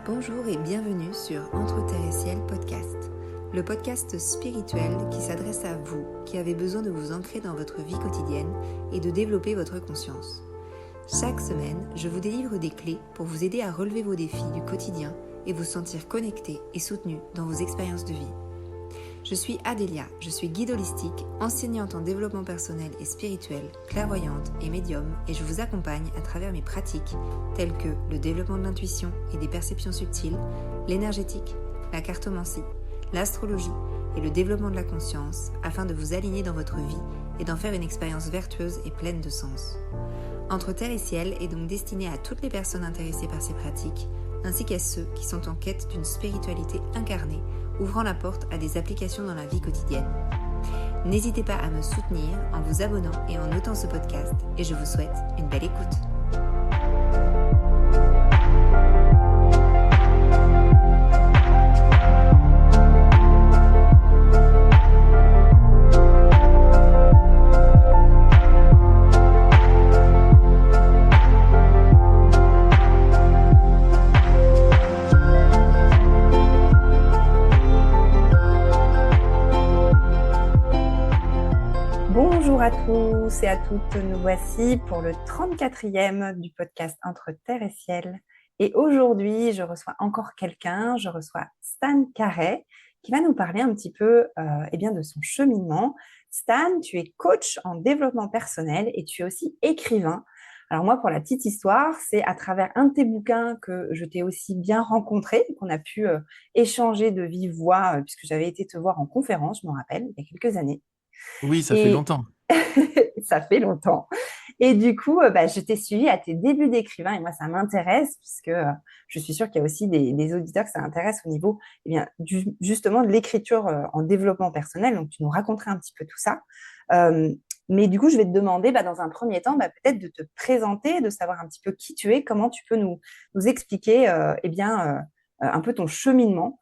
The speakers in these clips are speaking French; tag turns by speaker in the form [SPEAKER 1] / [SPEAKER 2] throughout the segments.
[SPEAKER 1] Bonjour et bienvenue sur Entre Terre et Ciel podcast, le podcast spirituel qui s'adresse à vous qui avez besoin de vous ancrer dans votre vie quotidienne et de développer votre conscience. Chaque semaine, je vous délivre des clés pour vous aider à relever vos défis du quotidien et vous sentir connecté et soutenu dans vos expériences de vie. Je suis Adélia, je suis guide holistique, enseignante en développement personnel et spirituel, clairvoyante et médium, et je vous accompagne à travers mes pratiques telles que le développement de l'intuition et des perceptions subtiles, l'énergétique, la cartomancie, l'astrologie et le développement de la conscience afin de vous aligner dans votre vie et d'en faire une expérience vertueuse et pleine de sens. Entre Terre et Ciel est donc destiné à toutes les personnes intéressées par ces pratiques, ainsi qu'à ceux qui sont en quête d'une spiritualité incarnée, ouvrant la porte à des applications dans la vie quotidienne. N'hésitez pas à me soutenir en vous abonnant et en notant ce podcast, et je vous souhaite une belle écoute. Bonjour à tous et à toutes, nous voici pour le 34e du podcast Entre Terre et Ciel. Et aujourd'hui, je reçois encore quelqu'un, je reçois Stan Carret, qui va nous parler un petit peu de son cheminement. Stan, tu es coach en développement personnel et tu es aussi écrivain. Alors moi, pour la petite histoire, c'est à travers un de tes bouquins que je t'ai aussi bien rencontré, qu'on a pu échanger de vive voix, puisque j'avais été te voir en conférence, je me rappelle, il y a quelques années.
[SPEAKER 2] Oui, ça fait
[SPEAKER 1] Et
[SPEAKER 2] longtemps.
[SPEAKER 1] ça fait longtemps. Et du coup, je t'ai suivi à tes débuts d'écrivain et moi, ça m'intéresse puisque je suis sûre qu'il y a aussi des auditeurs que ça intéresse au niveau justement de l'écriture en développement personnel. Donc, tu nous raconterais un petit peu tout ça. Euh, mais du coup, je vais te demander dans un premier temps peut-être de te présenter, de savoir un petit peu qui tu es, comment tu peux nous expliquer un peu ton cheminement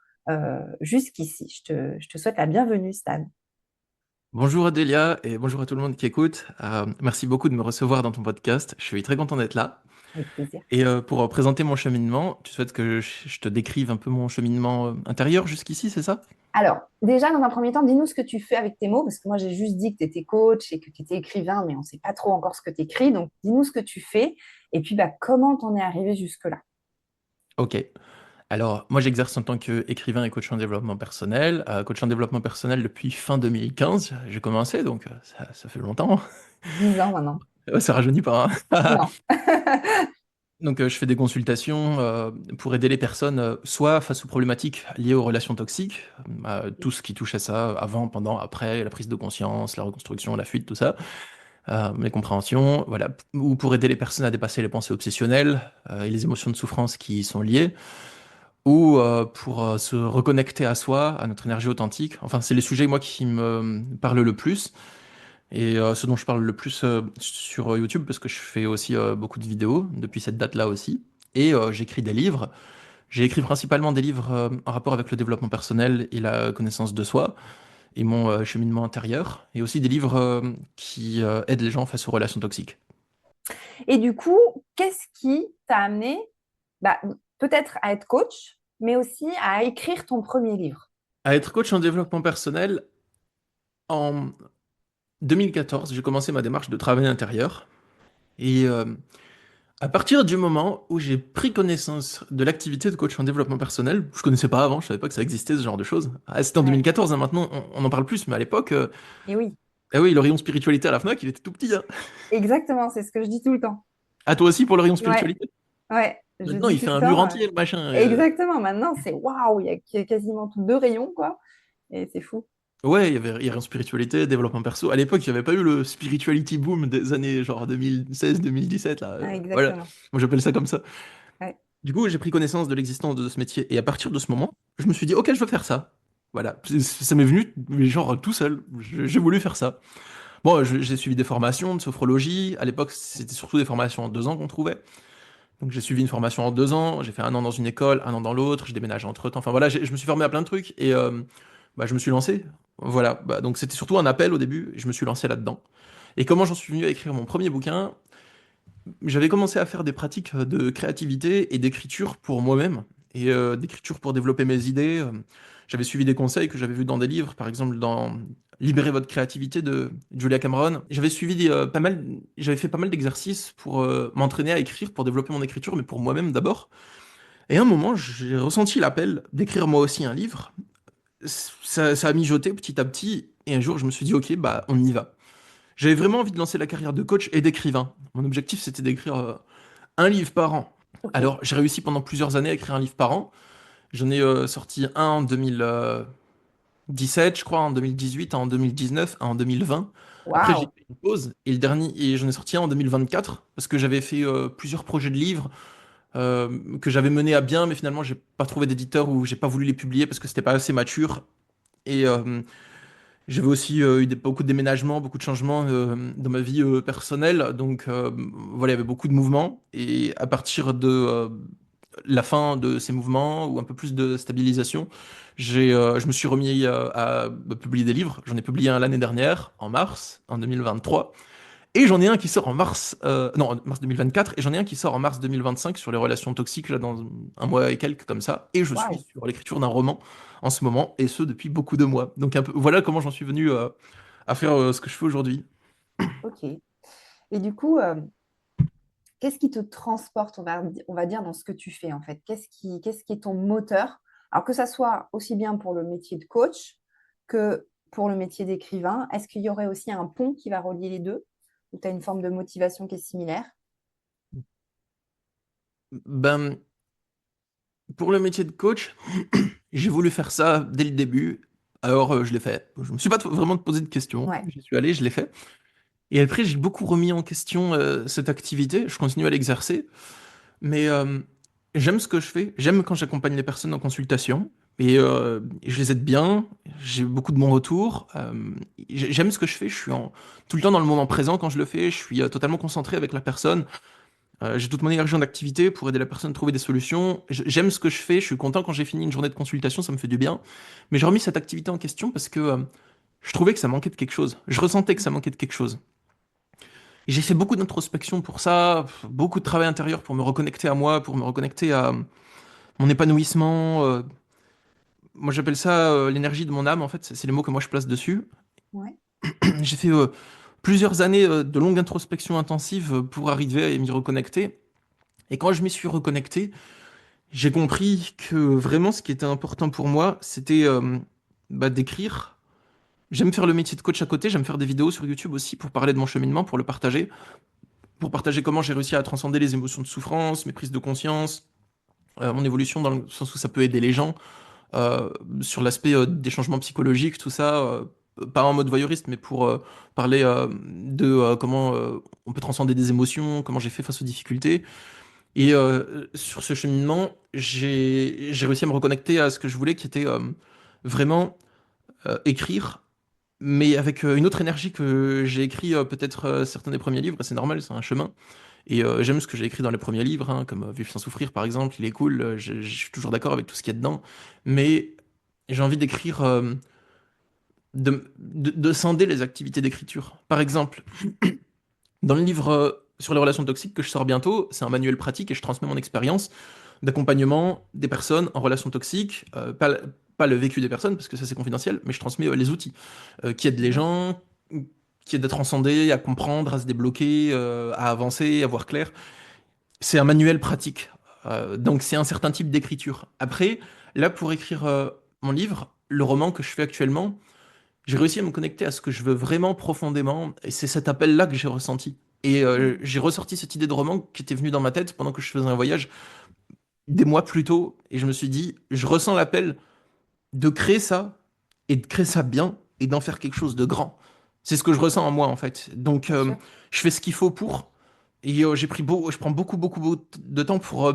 [SPEAKER 1] jusqu'ici. Je te souhaite la bienvenue, Stan.
[SPEAKER 2] Bonjour Adélia et bonjour à tout le monde qui écoute. Merci beaucoup de me recevoir dans ton podcast. Je suis très content d'être là.
[SPEAKER 1] Avec plaisir.
[SPEAKER 2] Et pour présenter mon cheminement, tu souhaites que je te décrive un peu mon cheminement intérieur jusqu'ici, c'est ça?
[SPEAKER 1] Alors, déjà, dans un premier temps, dis-nous ce que tu fais avec tes mots, parce que moi, j'ai juste dit que tu étais coach et que tu étais écrivain, mais on ne sait pas trop encore ce que tu écris. Donc, dis-nous ce que tu fais et puis comment t'en es arrivé jusque-là.
[SPEAKER 2] Ok. Alors, moi j'exerce en tant qu'écrivain et coach en développement personnel. Coach en développement personnel depuis fin 2015. J'ai commencé, donc ça fait longtemps.
[SPEAKER 1] 10 ans maintenant.
[SPEAKER 2] Ça rajeunit pas, hein.
[SPEAKER 1] Non.
[SPEAKER 2] Donc, je fais des consultations pour aider les personnes, soit face aux problématiques liées aux relations toxiques, tout ce qui touche à ça, avant, pendant, après, la prise de conscience, la reconstruction, la fuite, tout ça, les compréhensions, voilà, ou pour aider les personnes à dépasser les pensées obsessionnelles et les émotions de souffrance qui y sont liées, ou pour se reconnecter à soi, à notre énergie authentique. Enfin, c'est les sujets, moi, qui me parlent le plus. Et ce dont je parle le plus sur YouTube, parce que je fais aussi beaucoup de vidéos depuis cette date-là aussi. Et j'écris des livres. J'ai écrit principalement des livres en rapport avec le développement personnel et la connaissance de soi et mon cheminement intérieur. Et aussi des livres qui aident les gens face aux relations toxiques.
[SPEAKER 1] Et du coup, qu'est-ce qui t'a amené bah, peut-être à être coach, mais aussi à écrire ton premier livre?
[SPEAKER 2] À être coach en développement personnel, en 2014, j'ai commencé ma démarche de travail intérieur. Et à partir du moment où j'ai pris connaissance de l'activité de coach en développement personnel, je connaissais pas avant, je savais pas que ça existait ce genre de choses. Ah, c'était en
[SPEAKER 1] Ouais.
[SPEAKER 2] 2014, hein, maintenant on en parle plus, mais à l'époque,
[SPEAKER 1] Et oui,
[SPEAKER 2] ah oui, le rayon spiritualité à la Fnac, il était tout petit, hein.
[SPEAKER 1] exactement, c'est ce que je dis tout le temps.
[SPEAKER 2] Ah, toi aussi pour le rayon
[SPEAKER 1] Ouais,
[SPEAKER 2] spiritualité?
[SPEAKER 1] ouais, je
[SPEAKER 2] Maintenant,
[SPEAKER 1] dis
[SPEAKER 2] il
[SPEAKER 1] tout
[SPEAKER 2] fait
[SPEAKER 1] le
[SPEAKER 2] un mur
[SPEAKER 1] temps.
[SPEAKER 2] entier, le machin.
[SPEAKER 1] Exactement, maintenant, c'est waouh, il y a quasiment tous deux rayons, quoi. Et c'est fou.
[SPEAKER 2] Ouais, il y avait rayon spiritualité, développement perso. À l'époque, il n'y avait pas eu le spirituality boom des années genre 2016-2017, là.
[SPEAKER 1] Ah,
[SPEAKER 2] Voilà,
[SPEAKER 1] exactement.
[SPEAKER 2] moi j'appelle ça comme ça.
[SPEAKER 1] Ouais.
[SPEAKER 2] Du coup, j'ai pris connaissance de l'existence de ce métier. Et à partir de ce moment, je me suis dit, ok, je veux faire ça. Voilà, ça m'est venu, mais genre tout seul. J'ai voulu faire ça. Bon, j'ai suivi des formations de sophrologie. À l'époque, c'était surtout des formations en 2 ans qu'on trouvait. Donc j'ai suivi une formation en 2 ans. J'ai fait un an dans une école, un an dans l'autre. J'ai déménagé entre-temps. Enfin voilà, je me suis formé à plein de trucs et je me suis lancé. Voilà, donc c'était surtout un appel au début. Et je me suis lancé là-dedans. Et comment j'en suis venu à écrire mon premier bouquin? J'avais commencé à faire des pratiques de créativité et d'écriture pour moi-même, et d'écriture pour développer mes idées. J'avais suivi des conseils que j'avais vus dans des livres, par exemple dans Libérez votre créativité de Julia Cameron. J'avais fait pas mal d'exercices pour m'entraîner à écrire, pour développer mon écriture, mais pour moi-même d'abord. Et à un moment, j'ai ressenti l'appel d'écrire moi aussi un livre. Ça a mijoté petit à petit, et un jour, je me suis dit, ok, bah, on y va. J'avais vraiment envie de lancer la carrière de coach et d'écrivain. Mon objectif, c'était d'écrire un livre par an.
[SPEAKER 3] Ok.
[SPEAKER 2] Alors, j'ai réussi pendant plusieurs années à écrire un livre par an. J'en ai sorti un en 2017, je crois, en 2018, un en 2019, un en 2020. Après, j'ai
[SPEAKER 3] Waouh.
[SPEAKER 2] fait une pause et le dernier, et j'en ai sorti un en 2024 parce que j'avais fait plusieurs projets de livres que j'avais menés à bien, mais finalement, j'ai pas trouvé d'éditeur ou j'ai pas voulu les publier parce que c'était pas assez mature. Et j'avais aussi eu beaucoup de déménagements, beaucoup de changements dans ma vie personnelle. Donc voilà, il y avait beaucoup de mouvements. Et à partir de la fin de ces mouvements ou un peu plus de stabilisation, je me suis remis à publier des livres. J'en ai publié un l'année dernière, en mars, en 2023. Et j'en ai un qui sort en mars, non, en mars 2024, et j'en ai un qui sort en mars 2025 sur les relations toxiques, là, dans un mois et quelques, comme ça. Et je suis
[SPEAKER 3] Waouh.
[SPEAKER 2] sur l'écriture d'un roman en ce moment, et ce depuis beaucoup de mois. Donc, un peu, voilà comment j'en suis venu à faire ce que je fais aujourd'hui.
[SPEAKER 3] Ok. Et du coup, qu'est-ce qui te transporte, on va dire, dans ce que tu fais en fait? Qu'est-ce qui est ton moteur? Alors que ça soit aussi bien pour le métier de coach que pour le métier d'écrivain, est-ce qu'il y aurait aussi un pont qui va relier les deux? Ou tu as une forme de motivation qui est similaire?
[SPEAKER 2] Ben, pour le métier de coach, j'ai voulu faire ça dès le début. Alors, je l'ai fait. Je me suis pas vraiment posé de questions.
[SPEAKER 3] Ouais.
[SPEAKER 2] J'y suis allé, je l'ai fait. Et après, j'ai beaucoup remis en question cette activité. Je continue à l'exercer. Mais j'aime ce que je fais. J'aime quand j'accompagne les personnes en consultation. Et je les aide bien. J'ai beaucoup de bons retours. J'aime ce que je fais. Je suis tout le temps dans le moment présent quand je le fais. Je suis totalement concentré avec la personne. J'ai toute mon énergie en activité pour aider la personne à trouver des solutions. J'aime ce que je fais. Je suis content quand j'ai fini une journée de consultation. Ça me fait du bien. Mais j'ai remis cette activité en question parce que je trouvais que ça manquait de quelque chose. Je ressentais que ça manquait de quelque chose. Et j'ai fait beaucoup d'introspection pour ça, beaucoup de travail intérieur pour me reconnecter à moi, pour me reconnecter à mon épanouissement. Moi, j'appelle ça l'énergie de mon âme, en fait. C'est les mots que moi je place dessus.
[SPEAKER 3] Ouais.
[SPEAKER 2] J'ai fait plusieurs années de longue introspection intensive pour arriver à m'y reconnecter. Et quand je m'y suis reconnecté, j'ai compris que vraiment ce qui était important pour moi, c'était d'écrire. J'aime faire le métier de coach à côté, j'aime faire des vidéos sur YouTube aussi pour parler de mon cheminement, pour le partager, pour partager comment j'ai réussi à transcender les émotions de souffrance, mes prises de conscience, mon évolution dans le sens où ça peut aider les gens, sur l'aspect des changements psychologiques, tout ça, pas en mode voyeuriste, mais pour parler de comment on peut transcender des émotions, comment j'ai fait face aux difficultés. Et sur ce cheminement, j'ai réussi à me reconnecter à ce que je voulais, qui était vraiment écrire, mais avec une autre énergie que j'ai écrit peut-être certains des premiers livres, c'est normal, c'est un chemin. Et j'aime ce que j'ai écrit dans les premiers livres, hein, comme Vivre sans souffrir par exemple, il est cool, je suis toujours d'accord avec tout ce qu'il y a dedans, mais j'ai envie d'écrire, de scinder les activités d'écriture. Par exemple, dans le livre sur les relations toxiques que je sors bientôt, c'est un manuel pratique et je transmets mon expérience d'accompagnement des personnes en relations toxiques, pas le vécu des personnes parce que ça c'est confidentiel, mais je transmets les outils qui aident les
[SPEAKER 3] Mhm.
[SPEAKER 2] gens, qui aident à transcender, à comprendre, à se débloquer, à avancer, à voir clair. C'est un manuel pratique. Donc c'est un certain type d'écriture. Après, là pour écrire mon livre, le roman que je fais actuellement, j'ai réussi à me connecter à ce que je veux vraiment profondément, et c'est cet appel-là que j'ai ressenti. Et
[SPEAKER 3] Mhm.
[SPEAKER 2] j'ai ressorti cette idée de roman qui était venue dans ma tête pendant que je faisais un voyage des mois plus tôt, et je me suis dit, je ressens l'appel de créer ça, et de créer ça bien, et d'en faire quelque chose de grand. C'est ce que je ressens en moi, en fait. Donc,
[SPEAKER 3] Bien sûr.
[SPEAKER 2] je fais ce qu'il faut pour, et je prends beaucoup de temps pour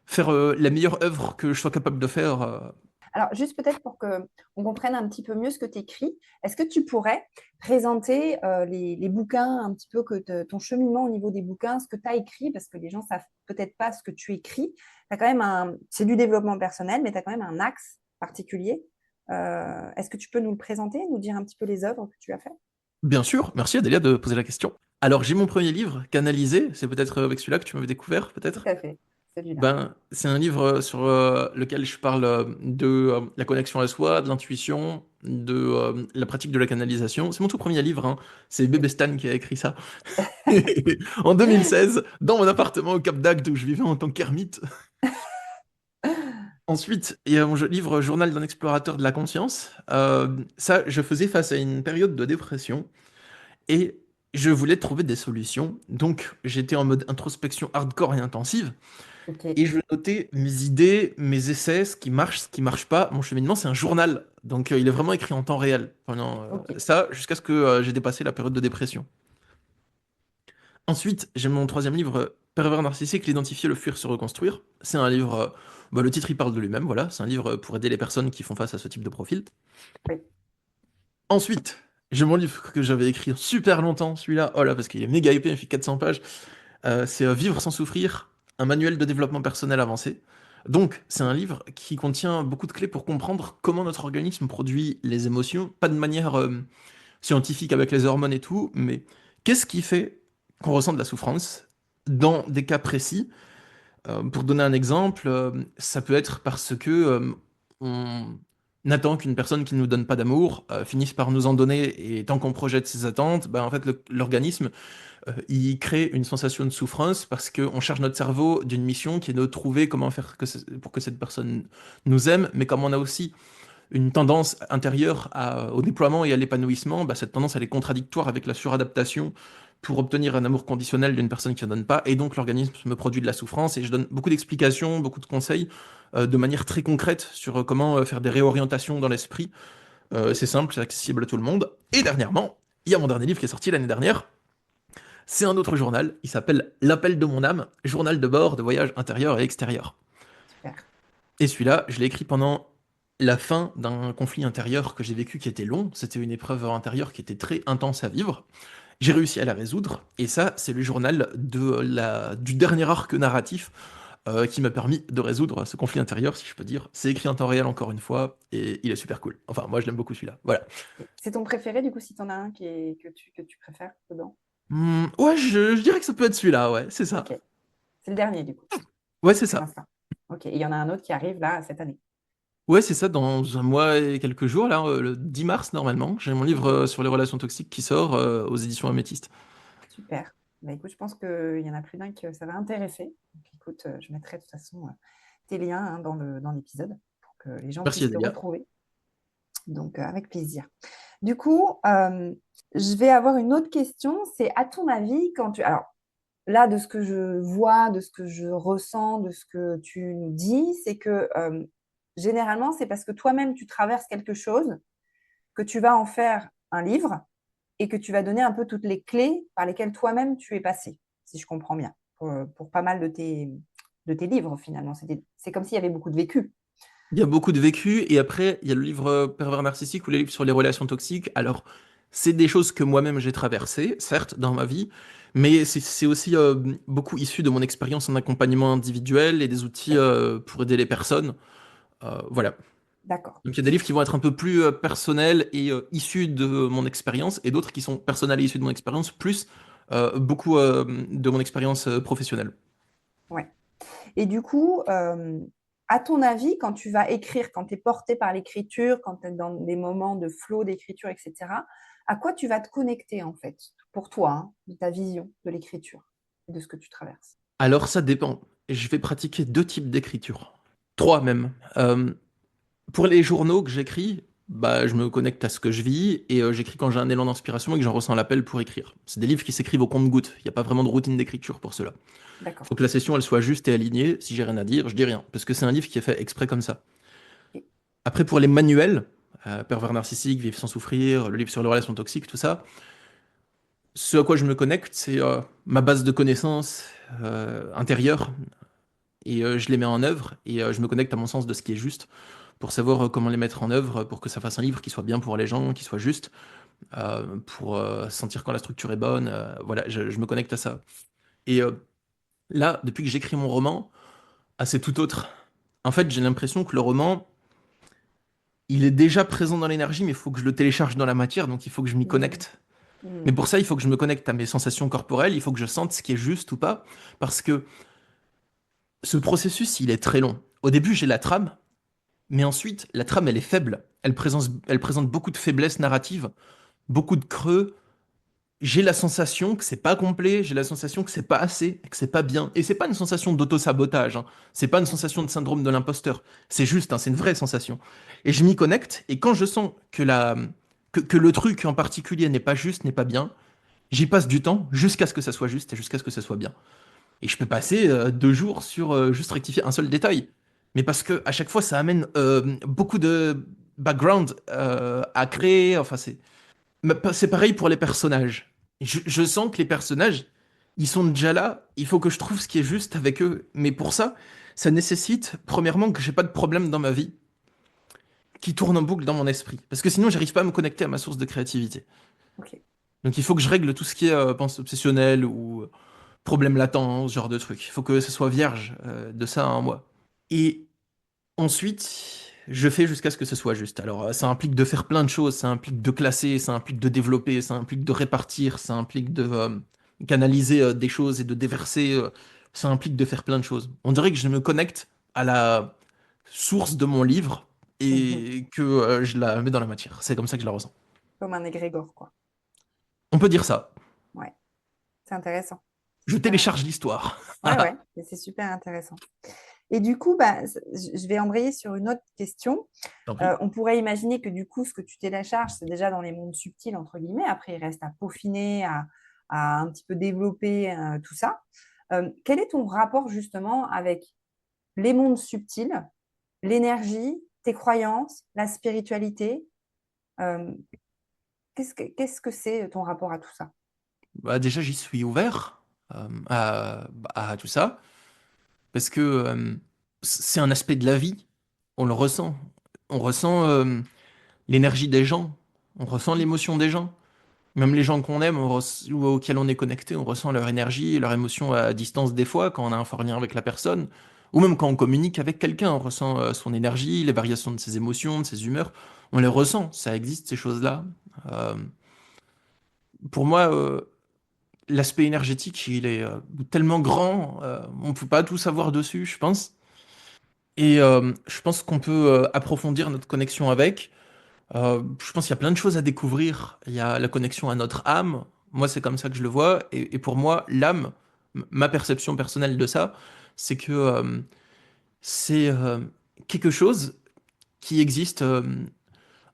[SPEAKER 2] faire la meilleure œuvre que je sois capable de faire.
[SPEAKER 3] Alors, juste peut-être pour qu'on comprenne un petit peu mieux ce que tu écris, est-ce que tu pourrais présenter les bouquins, un petit peu ton cheminement au niveau des bouquins, ce que tu as écrit, parce que les gens savent peut-être pas ce que tu écris. T'as quand même c'est du développement personnel, mais tu as quand même un axe particulier. Est-ce que tu peux nous le présenter, nous dire un petit peu les œuvres que tu as faites?
[SPEAKER 2] Bien sûr, merci Adélia de poser la question. Alors, j'ai mon premier livre, Canalisé. C'est peut-être avec celui-là que tu m'avais découvert,
[SPEAKER 3] Tout
[SPEAKER 2] peut-être?
[SPEAKER 3] à fait, celui-là.
[SPEAKER 2] Ben, c'est un livre sur lequel je parle de la connexion à soi, de l'intuition, de la pratique de la canalisation. C'est mon tout premier livre, hein. C'est Bébé Stan qui a écrit ça. En 2016, dans mon appartement au Cap d'Agde où je vivais en tant qu'ermite. Ensuite, il y a mon livre Journal d'un explorateur de la conscience. Ça, je faisais face à une période de dépression et je voulais trouver des solutions. Donc, j'étais en mode introspection hardcore et intensive.
[SPEAKER 3] Ok,
[SPEAKER 2] Et je notais mes idées, mes essais, ce qui marche pas. Mon cheminement, c'est un journal. Donc, il est vraiment écrit en temps réel pendant
[SPEAKER 3] ok.
[SPEAKER 2] ça, jusqu'à ce que j'ai dépassé la période de dépression. Ensuite, j'ai mon troisième livre, Pervers narcissique, l'identifier, le fuir, se reconstruire. C'est un livre, le titre, il parle de lui-même, voilà. C'est un livre pour aider les personnes qui font face à ce type de profil.
[SPEAKER 3] Oui.
[SPEAKER 2] Ensuite, j'ai mon livre que j'avais écrit super longtemps, celui-là. Oh là, parce qu'il est méga épais, il fait 400 pages. C'est Vivre sans souffrir, un manuel de développement personnel avancé. Donc, c'est un livre qui contient beaucoup de clés pour comprendre comment notre organisme produit les émotions, pas de manière scientifique avec les hormones et tout, mais qu'est-ce qui fait qu'on ressent de la souffrance dans des cas précis. Pour donner un exemple, ça peut être parce que on attend qu'une personne qui ne nous donne pas d'amour finisse par nous en donner, et tant qu'on projette ses attentes, ben, en fait, l'organisme il crée une sensation de souffrance parce qu'on charge notre cerveau d'une mission qui est de trouver comment faire pour que cette personne nous aime, mais comme on a aussi une tendance intérieure au déploiement et à l'épanouissement, bah, cette tendance elle est contradictoire avec la suradaptation pour obtenir un amour conditionnel d'une personne qui ne donne pas, et donc l'organisme me produit de la souffrance, et je donne beaucoup d'explications, beaucoup de conseils de manière très concrète sur comment faire des réorientations dans l'esprit. C'est simple, c'est accessible à tout le monde. Et dernièrement, il y a mon dernier livre qui est sorti l'année dernière, c'est un autre journal, il s'appelle L'appel de mon âme, journal de bord de voyage intérieur et extérieur.
[SPEAKER 3] Super.
[SPEAKER 2] Et celui-là, je l'ai écrit pendant la fin d'un conflit intérieur que j'ai vécu qui était long. C'était une épreuve intérieure qui était très intense à vivre. J'ai réussi à la résoudre, et ça, c'est le journal du dernier arc narratif qui m'a permis de résoudre ce conflit intérieur, si je peux dire. C'est écrit en temps réel encore une fois, et il est super cool. Enfin, moi, je l'aime beaucoup celui-là. Voilà.
[SPEAKER 3] C'est ton préféré, du coup, si tu en as un que tu préfères dedans?
[SPEAKER 2] Ouais, je dirais que ça peut être celui-là, ouais, c'est ça.
[SPEAKER 3] Ok. C'est le dernier, du coup,
[SPEAKER 2] Ouais, c'est
[SPEAKER 3] pour
[SPEAKER 2] ça.
[SPEAKER 3] l'instant. Ok. Et il y en a un autre qui arrive là cette année.
[SPEAKER 2] Ouais, c'est ça, dans un mois et quelques jours, là, le 10 mars normalement, j'ai mon livre
[SPEAKER 3] Ok.
[SPEAKER 2] sur les relations toxiques qui sort aux éditions Améthyste.
[SPEAKER 3] Super. Bah, écoute, je pense qu'il y en a plus d'un que ça va intéresser. Donc, écoute, je mettrai de toute façon tes liens, hein, dans l'épisode pour que les gens
[SPEAKER 2] Merci
[SPEAKER 3] puissent te
[SPEAKER 2] Adélia.
[SPEAKER 3] retrouver. Donc, avec plaisir. Du coup, je vais avoir une autre question. C'est, à ton avis, quand tu... Alors, là, de ce que je vois, de ce que je ressens, de ce que tu nous dis, c'est que généralement, c'est parce que toi-même, tu traverses quelque chose que tu vas en faire un livre et que tu vas donner un peu toutes les clés par lesquelles toi-même tu es passé, si je comprends bien, pour pas mal de tes livres, finalement. C'est comme s'il y avait beaucoup de vécu.
[SPEAKER 2] Il y a beaucoup de vécu, et après, il y a le livre Pervers narcissique ou les livres sur les relations toxiques. Alors, c'est des choses que moi-même j'ai traversées, certes, dans ma vie, mais c'est aussi beaucoup issu de mon expérience en accompagnement individuel et des outils
[SPEAKER 3] Oui,
[SPEAKER 2] pour aider les personnes. Voilà.
[SPEAKER 3] d'accord.
[SPEAKER 2] Donc il y a des livres qui vont être un peu plus personnels et issus de mon expérience, et d'autres qui sont personnels et issus de mon expérience, plus beaucoup de mon expérience professionnelle.
[SPEAKER 3] Ouais. Et du coup, à ton avis, quand tu vas écrire, quand tu es porté par l'écriture, quand tu es dans des moments de flow d'écriture, etc., à quoi tu vas te connecter en fait, pour toi, hein, de ta vision de l'écriture et de ce que tu traverses?
[SPEAKER 2] Alors ça dépend. Je vais pratiquer deux types d'écriture. Trois même. Pour les journaux que j'écris, bah, je me connecte à ce que je vis, et j'écris quand j'ai un élan d'inspiration et que j'en ressens l'appel pour écrire. C'est des livres qui s'écrivent au compte-gouttes. Il n'y a pas vraiment de routine d'écriture pour cela. Il
[SPEAKER 3] D'accord.
[SPEAKER 2] faut que la session elle soit juste et alignée. Si j'ai rien à dire, je dis rien. Parce que c'est un livre qui est fait exprès comme ça.
[SPEAKER 3] Ok.
[SPEAKER 2] Après, pour les manuels, Pervers narcissique, Vivre sans souffrir, le livre sur les relations toxiques, tout ça, ce à quoi je me connecte, c'est ma base de connaissances intérieure, et je les mets en œuvre, et je me connecte à mon sens de ce qui est juste pour savoir comment les mettre en œuvre pour que ça fasse un livre qui soit bien pour les gens, qui soit juste, pour sentir quand la structure est bonne. Voilà, je me connecte à ça. Et là, depuis que j'écris mon roman, ah, c'est tout autre. En fait, j'ai l'impression que le roman, il est déjà présent dans l'énergie, mais il faut que je le télécharge dans la matière, donc il faut que je m'y
[SPEAKER 3] Mmh.
[SPEAKER 2] connecte. Mais
[SPEAKER 3] Mm.
[SPEAKER 2] pour ça, il faut que je me connecte à mes sensations corporelles, il faut que je sente ce qui est juste ou pas, parce que ce processus, il est très long. Au début, j'ai la trame, mais ensuite, la trame, elle est faible. Elle présente beaucoup de faiblesses narratives, beaucoup de creux. J'ai la sensation que c'est pas complet, j'ai la sensation que c'est pas assez, que c'est pas bien. Et c'est pas une sensation d'auto-sabotage, hein. C'est pas une sensation de syndrome de l'imposteur. C'est juste, hein, c'est une vraie sensation. Et je m'y connecte, et quand je sens que le truc en particulier n'est pas juste, n'est pas bien, j'y passe du temps jusqu'à ce que ça soit juste et jusqu'à ce que ça soit bien. Et je peux passer 2 jours sur juste rectifier un seul détail. Mais parce que à chaque fois, ça amène beaucoup de background à créer. Enfin, c'est pareil pour les personnages. Je sens que les personnages, ils sont déjà là. Il faut que je trouve ce qui est juste avec eux. Mais pour ça, ça nécessite, premièrement, que j'ai pas de problème dans ma vie qui tourne en boucle dans mon esprit. Parce que sinon, j'arrive pas à me connecter à ma source de créativité.
[SPEAKER 3] Ok.
[SPEAKER 2] Donc il faut que je règle tout ce qui est pensée obsessionnelle ou problème latent, ce genre de truc. Il faut que ce soit vierge de ça en moi. Et ensuite, je fais jusqu'à ce que ce soit juste. Alors, ça implique de faire plein de choses. Ça implique de classer, ça implique de développer, ça implique de répartir, ça implique de canaliser des choses et de déverser. Ça implique de faire plein de choses. On dirait que je me connecte à la source de mon livre
[SPEAKER 3] Mhm.
[SPEAKER 2] et que je la mets dans la matière. C'est comme ça que je la ressens.
[SPEAKER 3] Comme un égrégore, quoi.
[SPEAKER 2] On peut dire ça.
[SPEAKER 3] Ouais, c'est intéressant. C'est
[SPEAKER 2] Je
[SPEAKER 3] super
[SPEAKER 2] télécharge
[SPEAKER 3] intéressant.
[SPEAKER 2] l'histoire.
[SPEAKER 3] Ouais, ouais, et c'est super intéressant. Et du coup, bah, je vais embrayer sur une autre question.
[SPEAKER 2] T'en prie.
[SPEAKER 3] On pourrait imaginer que du coup, ce que tu télécharges, c'est déjà dans les mondes subtils, entre guillemets. Après, il reste à peaufiner, à un petit peu développer tout ça. Quel est ton rapport justement avec les mondes subtils, l'énergie, tes croyances, la spiritualité? Euh, qu'est-ce que c'est ton rapport à tout ça?
[SPEAKER 2] Bah, déjà, j'y suis ouvert à tout ça, parce que c'est un aspect de la vie, on le ressent. On ressent l'énergie des gens, on ressent l'émotion des gens. Même les gens qu'on aime ou auxquels on est connecté, on ressent leur énergie, leur émotion à distance des fois, quand on a un fort lien avec la personne, ou même quand on communique avec quelqu'un, on ressent son énergie, les variations de ses émotions, de ses humeurs, on les ressent, ça existe ces choses-là. Euh, pour moi, l'aspect énergétique, il est tellement grand, on ne peut pas tout savoir dessus, je pense. Et je pense qu'on peut approfondir notre connexion avec. Je pense qu'il y a plein de choses à découvrir. Il y a la connexion à notre âme. Moi, c'est comme ça que je le vois. Et pour moi, l'âme, ma perception personnelle de ça, c'est que c'est quelque chose qui existe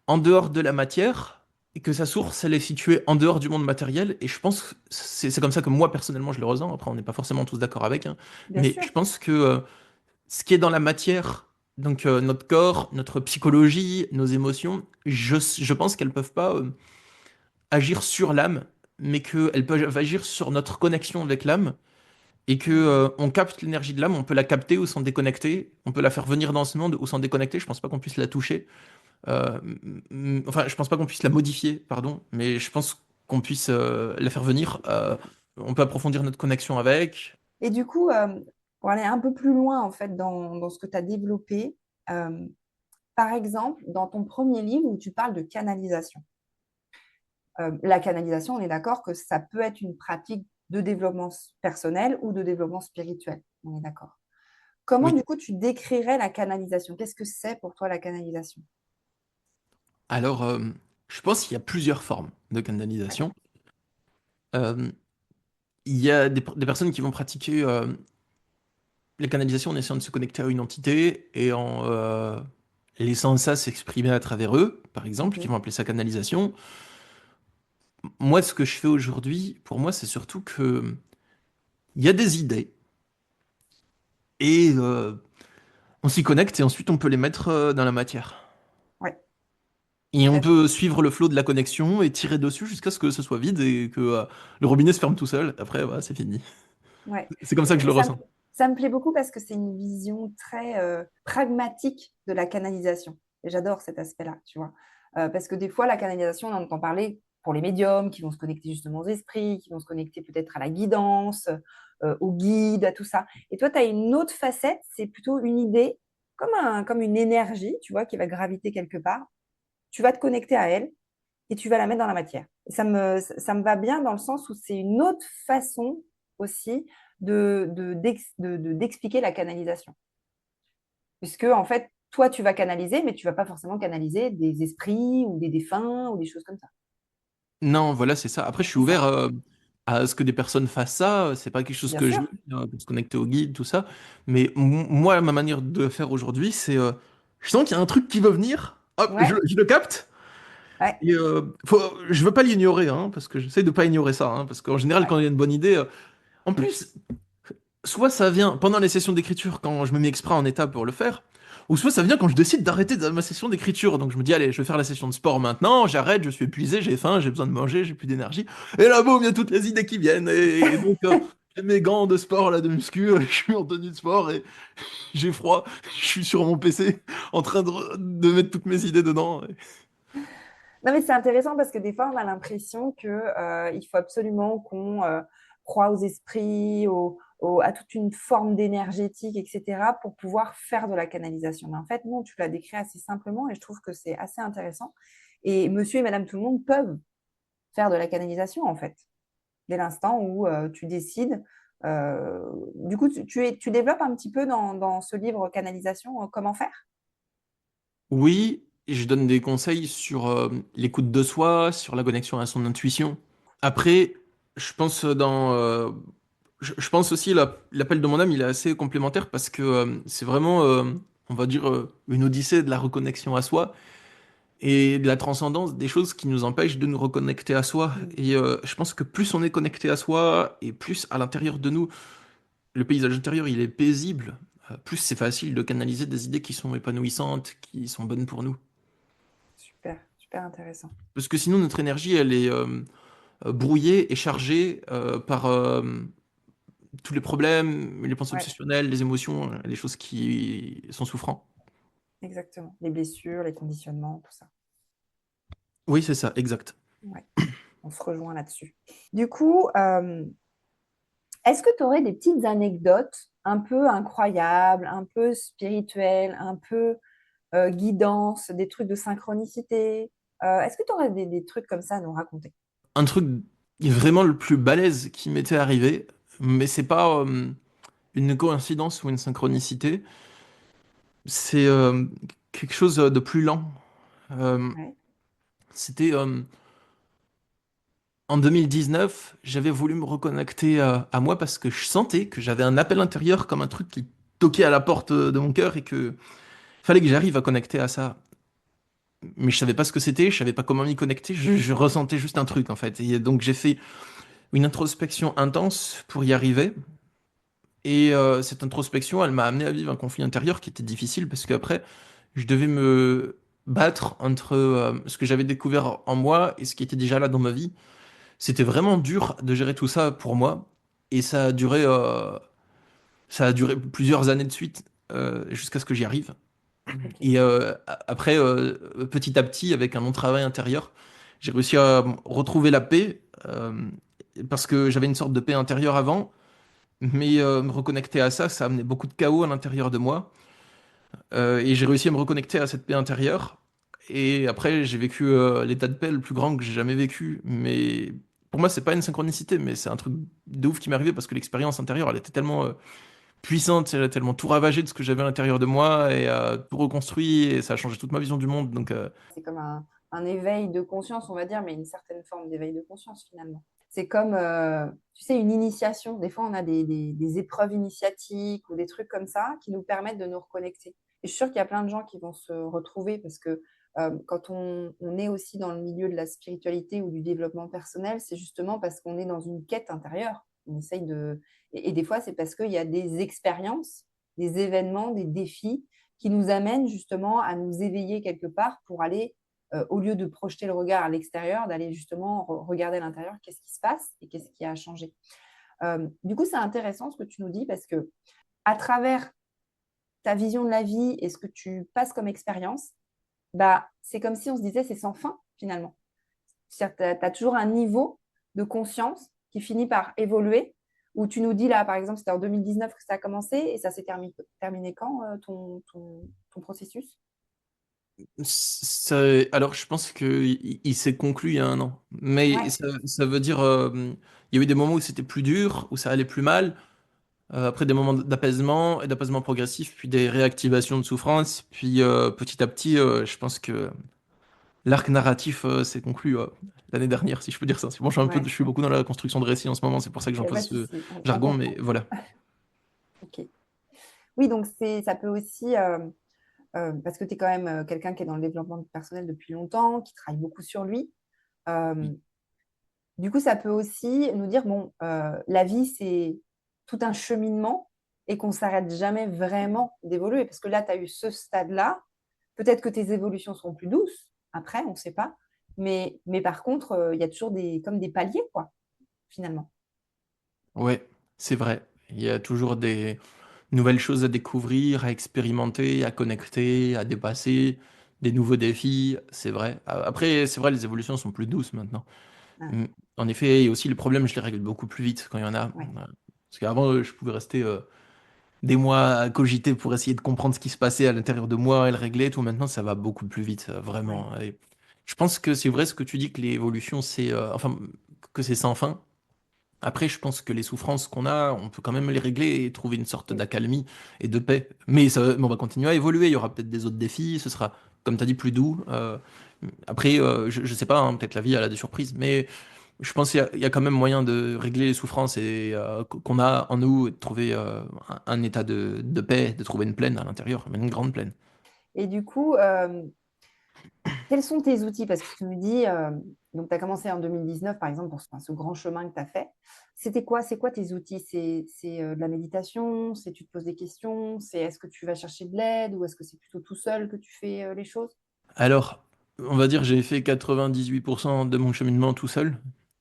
[SPEAKER 2] en dehors de la matière et que sa source, elle est située en dehors du monde matériel. Et je pense que c'est comme ça que moi, personnellement, je le ressens. Après, on n'est pas forcément tous d'accord avec, hein.
[SPEAKER 3] Bien
[SPEAKER 2] Mais
[SPEAKER 3] sûr.
[SPEAKER 2] je pense que ce qui est dans la matière, donc notre corps, notre psychologie, nos émotions, je pense qu'elles peuvent pas agir sur l'âme, mais qu'elles peuvent agir sur notre connexion avec l'âme. Et que on capte l'énergie de l'âme, on peut la capter ou s'en déconnecter, on peut la faire venir dans ce monde ou s'en déconnecter. Je pense pas qu'on puisse la toucher. Enfin, je pense pas qu'on puisse la modifier, pardon, mais je pense qu'on puisse la faire venir. On peut approfondir notre connexion avec.
[SPEAKER 3] Et du coup, pour aller un peu plus loin en fait dans ce que tu as développé, euh, par exemple, dans ton premier livre où tu parles de canalisation. La canalisation, on est d'accord que ça peut être une pratique de développement personnel ou de développement spirituel. On est d'accord. Comment
[SPEAKER 2] Oui.
[SPEAKER 3] du coup tu décrirais la canalisation? Qu'est-ce que c'est pour toi la canalisation?
[SPEAKER 2] Alors, je pense qu'il y a plusieurs formes de canalisation. Euh, il y a des personnes qui vont pratiquer la canalisation en essayant de se connecter à une entité et en laissant ça s'exprimer à travers eux, par exemple, qui
[SPEAKER 3] Mhm.
[SPEAKER 2] vont appeler ça canalisation. Moi, ce que je fais aujourd'hui, pour moi, c'est surtout que il y a des idées et on s'y connecte et ensuite on peut les mettre dans la matière.
[SPEAKER 3] Ouais,
[SPEAKER 2] Et on
[SPEAKER 3] très
[SPEAKER 2] peut suivre le flot de la connexion et tirer dessus jusqu'à ce que ce soit vide et que le robinet se ferme tout seul. Après, voilà, c'est fini.
[SPEAKER 3] ouais.
[SPEAKER 2] C'est comme ça que je le
[SPEAKER 3] Ça me,
[SPEAKER 2] ressens.
[SPEAKER 3] ça me plaît beaucoup parce que c'est une vision très pragmatique de la canalisation. Et j'adore cet aspect-là, tu vois. Parce que des fois, la canalisation, on en entend parler pour les médiums qui vont se connecter justement aux esprits, qui vont se connecter peut-être à la guidance, au guide, à tout ça. Et toi, tu as une autre facette, c'est plutôt une idée, comme une énergie, tu vois, qui va graviter quelque part. Tu vas te connecter à elle et tu vas la mettre dans la matière. Ça me va bien dans le sens où c'est une autre façon aussi d'expliquer la canalisation. Puisque, en fait, toi, tu vas canaliser, mais tu ne vas pas forcément canaliser des esprits ou des défunts ou des choses comme ça.
[SPEAKER 2] Non, voilà, c'est ça. Après, je suis
[SPEAKER 3] C'est
[SPEAKER 2] ouvert
[SPEAKER 3] ça,
[SPEAKER 2] à ce que des personnes fassent ça. C'est pas quelque chose
[SPEAKER 3] bien
[SPEAKER 2] que je
[SPEAKER 3] sûr.
[SPEAKER 2] veux, pour se connecter au guide, tout ça. Mais moi, ma manière de faire aujourd'hui, c'est je sens qu'il y a un truc qui va venir. Hop,
[SPEAKER 3] Ouais,
[SPEAKER 2] je le capte.
[SPEAKER 3] ouais,
[SPEAKER 2] Et je veux pas l'ignorer, hein, parce que j'essaie de pas ignorer ça, hein, parce qu'en général,
[SPEAKER 3] ouais.
[SPEAKER 2] quand il y a une bonne idée, en plus, soit ça vient pendant les sessions d'écriture quand je me mets exprès en état pour le faire, ou soit ça vient quand je décide d'arrêter ma session d'écriture. Donc je me dis, allez, je vais faire la session de sport maintenant, j'arrête, je suis épuisé, j'ai faim, j'ai besoin de manger, j'ai plus d'énergie. Et là, boum, il y a toutes les idées qui viennent. Et donc, j'ai mes gants de sport, là, de muscu, je suis en tenue de sport et j'ai froid, je suis sur mon PC en train de mettre toutes mes idées dedans.
[SPEAKER 3] Non, mais c'est intéressant parce que des fois, on a l'impression que, il faut absolument qu'on croie aux esprits, à toute une forme d'énergétique, etc., pour pouvoir faire de la canalisation. Mais en fait, non, tu l'as décrit assez simplement et je trouve que c'est assez intéressant. Et monsieur et madame tout le monde peuvent faire de la canalisation, en fait, dès l'instant où tu décides. Du coup, tu développes un petit peu dans ce livre Canalisation, comment faire?
[SPEAKER 2] Oui, je donne des conseils sur l'écoute de soi, sur la connexion à son intuition. Après, je pense je pense aussi l'appel de mon âme, il est assez complémentaire parce que c'est vraiment, on va dire, une odyssée de la reconnexion à soi et de la transcendance des choses qui nous empêchent de nous reconnecter à soi.
[SPEAKER 3] Mm.
[SPEAKER 2] Et je pense que plus on est connecté à soi et plus à l'intérieur de nous, le paysage intérieur, il est paisible, plus c'est facile de canaliser des idées qui sont épanouissantes, qui sont bonnes pour nous.
[SPEAKER 3] Super, super intéressant.
[SPEAKER 2] Parce que sinon, notre énergie, elle est brouillée et chargée par tous les problèmes, les pensées
[SPEAKER 3] Ouais,
[SPEAKER 2] obsessionnelles, les émotions, les choses qui sont souffrantes.
[SPEAKER 3] exactement. Les blessures, les conditionnements, tout ça.
[SPEAKER 2] Oui, c'est ça, exact.
[SPEAKER 3] Ouais, on se rejoint là-dessus. Du coup, est-ce que tu aurais des petites anecdotes un peu incroyables, un peu spirituelles, un peu guidance, des trucs de synchronicité? Est-ce que tu aurais des trucs comme ça à nous raconter?
[SPEAKER 2] Un truc vraiment le plus balèze qui m'était arrivé, mais c'est pas une coïncidence ou une synchronicité, c'est quelque chose de plus lent. Euh,
[SPEAKER 3] Ouais,
[SPEAKER 2] C'était en 2019, j'avais voulu me reconnecter à moi parce que je sentais que j'avais un appel intérieur comme un truc qui toquait à la porte de mon cœur et que fallait que j'arrive à connecter à ça. Mais je savais pas ce que c'était, je savais pas comment m'y connecter, je ressentais juste un truc en fait. Et donc j'ai fait une introspection intense pour y arriver. Et cette introspection, elle m'a amené à vivre un conflit intérieur qui était difficile parce qu'après, je devais me battre entre ce que j'avais découvert en moi et ce qui était déjà là dans ma vie. C'était vraiment dur de gérer tout ça pour moi. Et ça a duré plusieurs années de suite jusqu'à ce que j'y arrive.
[SPEAKER 3] ok.
[SPEAKER 2] Et après, petit à petit, avec un long travail intérieur, j'ai réussi à retrouver la paix parce que j'avais une sorte de paix intérieure avant, mais me reconnecter à ça, ça a amené beaucoup de chaos à l'intérieur de moi. Et j'ai réussi à me reconnecter à cette paix intérieure. Et après, j'ai vécu l'état de paix le plus grand que j'ai jamais vécu. Mais pour moi, c'est pas une synchronicité, mais c'est un truc de ouf qui m'est arrivé parce que l'expérience intérieure, elle était tellement puissante, elle a tellement tout ravagé de ce que j'avais à l'intérieur de moi et tout reconstruit et ça a changé toute ma vision du monde. Donc,
[SPEAKER 3] C'est comme un éveil de conscience, on va dire, mais une certaine forme d'éveil de conscience finalement. C'est comme, tu sais, une initiation. Des fois, on a des épreuves initiatiques ou des trucs comme ça qui nous permettent de nous reconnecter. Et je suis sûre qu'il y a plein de gens qui vont se retrouver parce que quand on est aussi dans le milieu de la spiritualité ou du développement personnel, c'est justement parce qu'on est dans une quête intérieure. On essaye de... Et des fois, c'est parce qu'il y a des expériences, des événements, des défis qui nous amènent justement à nous éveiller quelque part pour aller au lieu de projeter le regard à l'extérieur, d'aller justement regarder à l'intérieur qu'est-ce qui se passe et qu'est-ce qui a changé. Du coup, c'est intéressant ce que tu nous dis parce que à travers ta vision de la vie et ce que tu passes comme expérience, bah, c'est comme si on se disait c'est sans fin finalement. Tu as toujours un niveau de conscience qui finit par évoluer, où tu nous dis là, par exemple, c'était en 2019 que ça a commencé et ça s'est terminé quand ton processus?
[SPEAKER 2] Alors, je pense qu'il s'est conclu il y a un an. Mais
[SPEAKER 3] Ouais,
[SPEAKER 2] ça veut dire, il y a eu des moments où c'était plus dur, où ça allait plus mal. Après des moments d'apaisement et d'apaisement progressif, puis des réactivations de souffrance. Puis petit à petit, je pense que l'arc narratif s'est conclu l'année dernière, si je peux dire ça. C'est bon, je
[SPEAKER 3] ouais,
[SPEAKER 2] suis beaucoup dans la construction de récits en ce moment, c'est pour ça que
[SPEAKER 3] il n'y a
[SPEAKER 2] j'emploie
[SPEAKER 3] pas de
[SPEAKER 2] ce
[SPEAKER 3] souci, on
[SPEAKER 2] jargon,
[SPEAKER 3] comprend.
[SPEAKER 2] mais voilà.
[SPEAKER 3] Ok. Oui, donc ça peut aussi, parce que tu es quand même quelqu'un qui est dans le développement personnel depuis longtemps, qui travaille beaucoup sur lui. Euh, du coup, ça peut aussi nous dire, bon, la vie, c'est tout un cheminement et qu'on s'arrête jamais vraiment d'évoluer. Parce que là, tu as eu ce stade-là. Peut-être que tes évolutions seront plus douces, après, on ne sait pas. Mais par contre, il y a toujours comme des paliers, quoi, finalement.
[SPEAKER 2] Ouais, c'est vrai. Il y a toujours des nouvelles choses à découvrir, à expérimenter, à connecter, à dépasser, des nouveaux défis, c'est vrai. Après, c'est vrai, les évolutions sont plus douces maintenant.
[SPEAKER 3] Ah,
[SPEAKER 2] Mm. En effet, et aussi les problèmes, je les règle beaucoup plus vite quand il y en a.
[SPEAKER 3] ouais,
[SPEAKER 2] Parce qu'avant, je pouvais rester des mois à cogiter pour essayer de comprendre ce qui se passait à l'intérieur de moi et le régler. Tout maintenant, ça va beaucoup plus vite,
[SPEAKER 3] ouais,
[SPEAKER 2] vraiment. Et je pense que c'est vrai ce que tu dis que l'évolution, enfin, que c'est sans fin. Après, je pense que les souffrances qu'on a, on peut quand même les régler et trouver une sorte
[SPEAKER 3] oui.
[SPEAKER 2] d'accalmie et de paix. Mais on va continuer à évoluer. Il y aura peut-être des autres défis. Ce sera, comme tu as dit, plus doux. Après, je ne sais pas, hein, peut-être la vie, elle a des surprises. Mais je pense qu'il y a quand même moyen de régler les souffrances et qu'on a en nous et de trouver un état de paix, de trouver une plaine à l'intérieur, une grande plaine.
[SPEAKER 3] Et du coup, quels sont tes outils? Parce que tu me dis, donc tu as commencé en 2019, par exemple, pour ce grand chemin que tu as fait. C'était quoi? C'est quoi tes outils? C'est de la méditation? C'est tu te poses des questions? C'est est-ce que tu vas chercher de l'aide ou est-ce que c'est plutôt tout seul que tu fais les choses?
[SPEAKER 2] Alors, on va dire j'ai fait 98% de mon cheminement tout seul.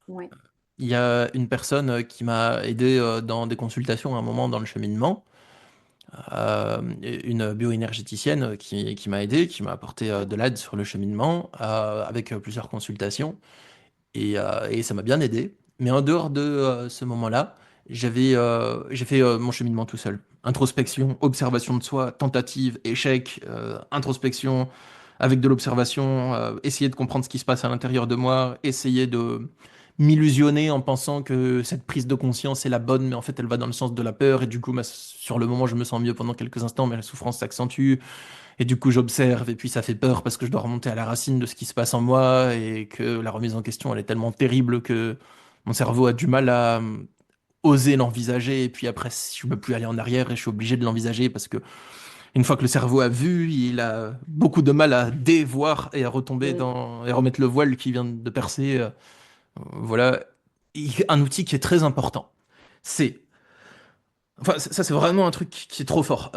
[SPEAKER 3] Oui,
[SPEAKER 2] Il y a une personne qui m'a aidé dans des consultations à un moment dans le cheminement, une bioénergéticienne qui m'a aidé, qui m'a apporté de l'aide sur le cheminement avec plusieurs consultations et ça m'a bien aidé. Mais en dehors de ce moment-là, j'ai fait mon cheminement tout seul. Introspection, observation de soi, tentative, échec, introspection avec de l'observation, essayer de comprendre ce qui se passe à l'intérieur de moi, essayer de m'illusionner en pensant que cette prise de conscience est la bonne, mais en fait elle va dans le sens de la peur, et du coup sur le moment je me sens mieux pendant quelques instants, mais la souffrance s'accentue, et du coup j'observe, et puis ça fait peur parce que je dois remonter à la racine de ce qui se passe en moi, et que la remise en question elle est tellement terrible que mon cerveau a du mal à oser l'envisager, et puis après je ne peux plus aller en arrière, et je suis obligé de l'envisager parce que une fois que le cerveau a vu, il a beaucoup de mal à dévoir et à retomber
[SPEAKER 3] mm,
[SPEAKER 2] et remettre le voile qui vient de percer. Voilà. Un outil qui est très important. C'est Enfin, ça, c'est vraiment un truc qui est trop fort.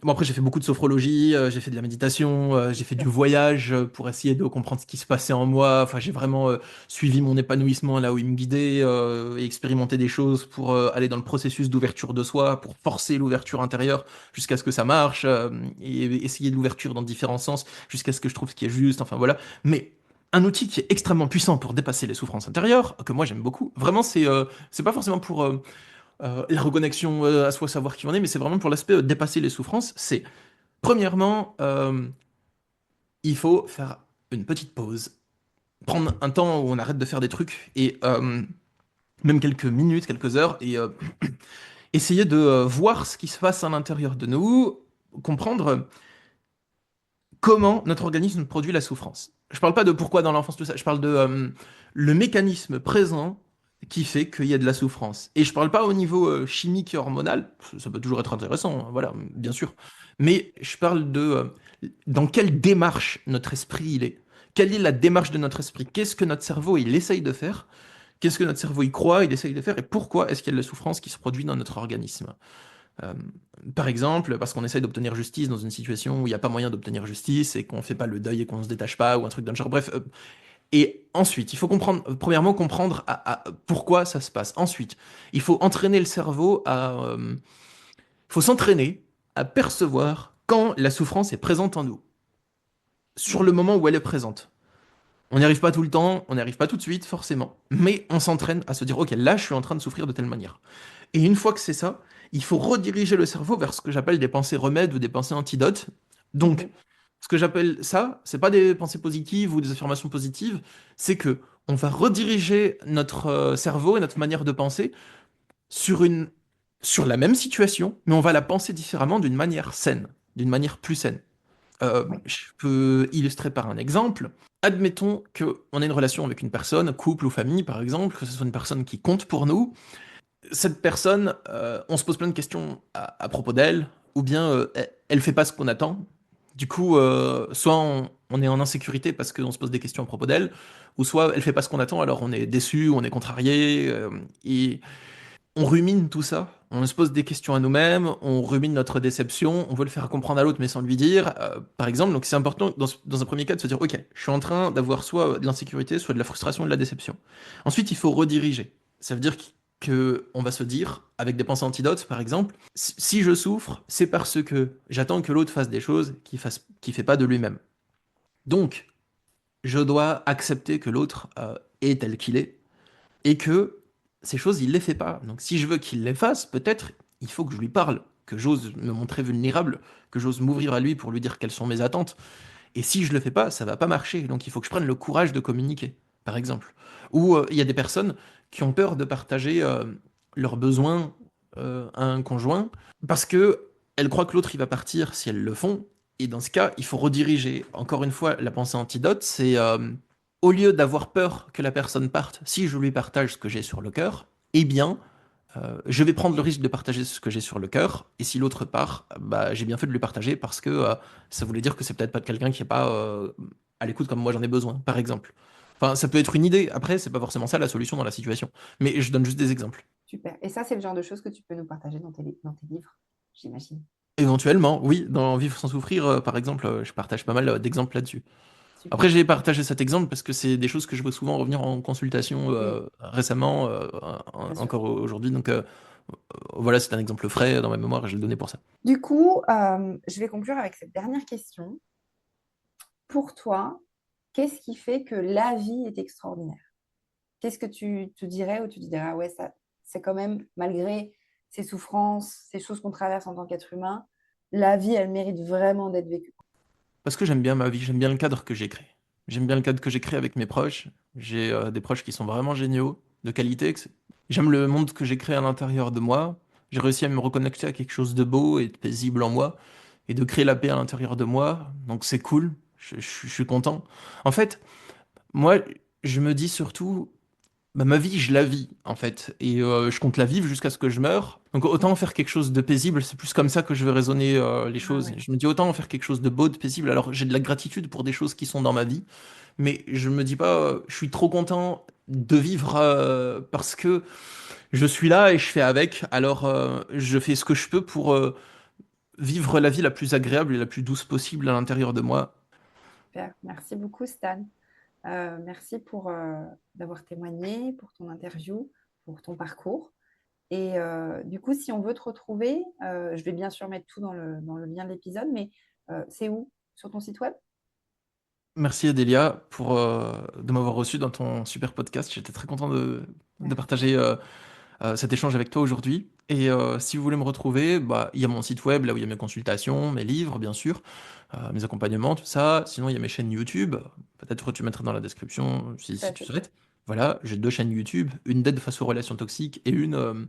[SPEAKER 2] Bon, après, j'ai fait beaucoup de sophrologie, j'ai fait de la méditation, j'ai
[SPEAKER 3] bien
[SPEAKER 2] fait du
[SPEAKER 3] sûr.
[SPEAKER 2] voyage pour essayer de comprendre ce qui se passait en moi. Enfin, j'ai vraiment suivi mon épanouissement là où il me guidait et expérimenté des choses pour aller dans le processus d'ouverture de soi, pour forcer l'ouverture intérieure jusqu'à ce que ça marche et essayer de l'ouverture dans différents sens jusqu'à ce que je trouve ce qui est juste. Enfin, voilà. Mais un outil qui est extrêmement puissant pour dépasser les souffrances intérieures, que moi j'aime beaucoup, vraiment, c'est pas forcément pour la reconnexion à soi, savoir qui on est, mais c'est vraiment pour l'aspect dépasser les souffrances. C'est, premièrement, il faut faire une petite pause, prendre un temps où on arrête de faire des trucs, et même quelques minutes, quelques heures, et essayer de voir ce qui se passe à l'intérieur de nous, comprendre comment notre organisme produit la souffrance. Je parle pas de pourquoi dans l'enfance tout ça, je parle de le mécanisme présent qui fait qu'il y a de la souffrance. Et je parle pas au niveau chimique et hormonal, ça peut toujours être intéressant, hein, voilà, bien sûr. Mais je parle de dans quelle démarche notre esprit il est. Quelle est la démarche de notre esprit? Qu'est-ce que notre cerveau il essaye de faire? Qu'est-ce que notre cerveau il croit, il essaye de faire? Et pourquoi est-ce qu'il y a de la souffrance qui se produit dans notre organisme? Euh, Par exemple, parce qu'on essaye d'obtenir justice dans une situation où il n'y a pas moyen d'obtenir justice et qu'on ne fait pas le deuil et qu'on ne se détache pas ou un truc dans le genre. Bref. Et ensuite, il faut comprendre, premièrement, comprendre pourquoi ça se passe. Ensuite, il faut entraîner le cerveau il faut s'entraîner à percevoir quand la souffrance est présente en nous, sur
[SPEAKER 3] Mm.
[SPEAKER 2] le moment où elle est présente. On n'y arrive pas tout le temps, on n'y arrive pas tout de suite, forcément, mais on s'entraîne à se dire, ok, là, je suis en train de souffrir de telle manière. Et une fois que c'est ça, il faut rediriger le cerveau vers ce que j'appelle des pensées remèdes ou des pensées antidotes. Donc,
[SPEAKER 3] Mhm.
[SPEAKER 2] Ce que j'appelle ça, c'est pas des pensées positives ou des affirmations positives, c'est que on va rediriger notre cerveau et notre manière de penser sur sur la même situation, mais on va la penser différemment d'une manière saine, d'une manière plus saine.
[SPEAKER 3] Oui.
[SPEAKER 2] Je peux illustrer par un exemple. Admettons qu'on ait une relation avec une personne, couple ou famille par exemple, que ce soit une personne qui compte pour nous. Cette personne, on se pose plein de questions à propos d'elle, ou bien elle fait pas ce qu'on attend. Du coup, soit on est en insécurité parce qu'on se pose des questions à propos d'elle, ou soit elle fait pas ce qu'on attend, alors on est déçu, on est contrarié, et on rumine tout ça. On se pose des questions à nous-mêmes, on rumine notre déception, on veut le faire comprendre à l'autre mais sans lui dire, par exemple. Donc c'est important dans un premier cas de se dire, ok, je suis en train d'avoir soit de l'insécurité, soit de la frustration et de la déception. Ensuite, il faut rediriger. Ça veut dire que on va se dire, avec des pensées antidotes par exemple, si je souffre, c'est parce que j'attends que l'autre fasse des choses qu'il fait pas de lui-même. Donc, je dois accepter que l'autre est tel qu'il est et que ces choses, il les fait pas. Donc si je veux qu'il les fasse, peut-être il faut que je lui parle, que j'ose me montrer vulnérable, que j'ose m'ouvrir à lui pour lui dire quelles sont mes attentes. Et si je le fais pas, ça va pas marcher. Donc il faut que je prenne le courage de communiquer, par exemple. Ou il y a des personnes qui ont peur de partager leurs besoins à un conjoint parce que elles croient que l'autre il va partir si elles le font. Et dans ce cas, il faut rediriger. Encore une fois, la pensée antidote, c'est au lieu d'avoir peur que la personne parte, si je lui partage ce que j'ai sur le cœur, eh bien, je vais prendre le risque de partager ce que j'ai sur le cœur. Et si l'autre part, bah, j'ai bien fait de lui partager parce que ça voulait dire que c'est peut-être pas quelqu'un qui est pas à l'écoute comme moi j'en ai besoin, par exemple. Enfin, ça peut être une idée. Après, c'est pas forcément ça la solution dans la situation. Mais je donne juste des exemples.
[SPEAKER 3] Super. Et ça, c'est le genre de choses que tu peux nous partager dans tes livres, j'imagine.
[SPEAKER 2] Éventuellement, oui, dans Vivre sans souffrir, par exemple, je partage pas mal d'exemples là-dessus. Après,
[SPEAKER 3] Super.
[SPEAKER 2] j'ai partagé cet exemple parce que c'est des choses que je vois souvent revenir en consultation
[SPEAKER 3] Mm,
[SPEAKER 2] récemment,
[SPEAKER 3] bien sûr.
[SPEAKER 2] encore aujourd'hui. Donc voilà, c'est un exemple frais dans ma mémoire et je l'ai donné pour ça.
[SPEAKER 3] Du coup, je vais conclure avec cette dernière question. Pour toi, qu'est-ce qui fait que la vie est extraordinaire? Qu'est-ce que tu te dirais ou tu te dirais, ah ouais, ça, c'est quand même, malgré ces souffrances, ces choses qu'on traverse en tant qu'être humain, la vie, elle mérite vraiment d'être vécue.
[SPEAKER 2] Parce que j'aime bien ma vie, j'aime bien le cadre que j'ai créé. J'aime bien le cadre que j'ai créé avec mes proches. J'ai des proches qui sont vraiment géniaux, de qualité. J'aime le monde que j'ai créé à l'intérieur de moi. J'ai réussi à me reconnecter à quelque chose de beau et de paisible en moi et de créer la paix à l'intérieur de moi. Donc c'est cool, je suis content. En fait, moi, je me dis surtout, bah, ma vie, je la vis, en fait. Et je compte la vivre jusqu'à ce que je meure. Donc autant en
[SPEAKER 3] Mm.
[SPEAKER 2] faire quelque chose de paisible, c'est plus comme ça que je vais raisonner les
[SPEAKER 3] Ah
[SPEAKER 2] choses.
[SPEAKER 3] ouais,
[SPEAKER 2] Je me dis autant en faire quelque chose de beau, de paisible. Alors j'ai de la gratitude pour des choses qui sont dans ma vie, mais je me dis pas, je suis trop content de vivre parce que je suis là et je fais avec. Alors je fais ce que je peux pour vivre la vie la plus agréable et la plus douce possible à l'intérieur de moi.
[SPEAKER 3] super. Merci beaucoup, Stan. Merci pour d'avoir témoigné, pour ton interview, pour ton parcours. Et du coup, si on veut te retrouver, je vais bien sûr mettre tout dans le lien de l'épisode, mais c'est où? Sur ton site web?
[SPEAKER 2] Merci Adélia pour de m'avoir reçu dans ton super podcast. J'étais très content de
[SPEAKER 3] Merci.
[SPEAKER 2] partager cet échange avec toi aujourd'hui. Et si vous voulez me retrouver, bah, il y a mon site web, là où il y a mes consultations, mes livres, bien sûr, mes accompagnements, tout ça. Sinon, il y a mes chaînes YouTube. Peut-être que tu mettras dans la description
[SPEAKER 3] Tout
[SPEAKER 2] si
[SPEAKER 3] à
[SPEAKER 2] tu
[SPEAKER 3] fait.
[SPEAKER 2] souhaites. Voilà, j'ai deux chaînes YouTube, une d'aide face aux relations toxiques et une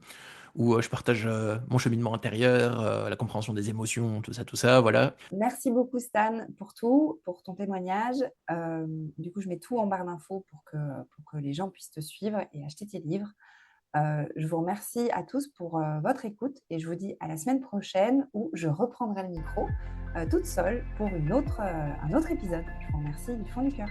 [SPEAKER 2] où je partage mon cheminement intérieur, la compréhension des émotions, tout ça, voilà.
[SPEAKER 3] Merci beaucoup, Stan, pour tout, pour ton témoignage. Du coup, je mets tout en barre d'infos pour que les gens puissent te suivre et acheter tes livres. Je vous remercie à tous pour votre écoute et je vous dis à la semaine prochaine où je reprendrai le micro toute seule pour un autre épisode. Je vous remercie du fond du cœur.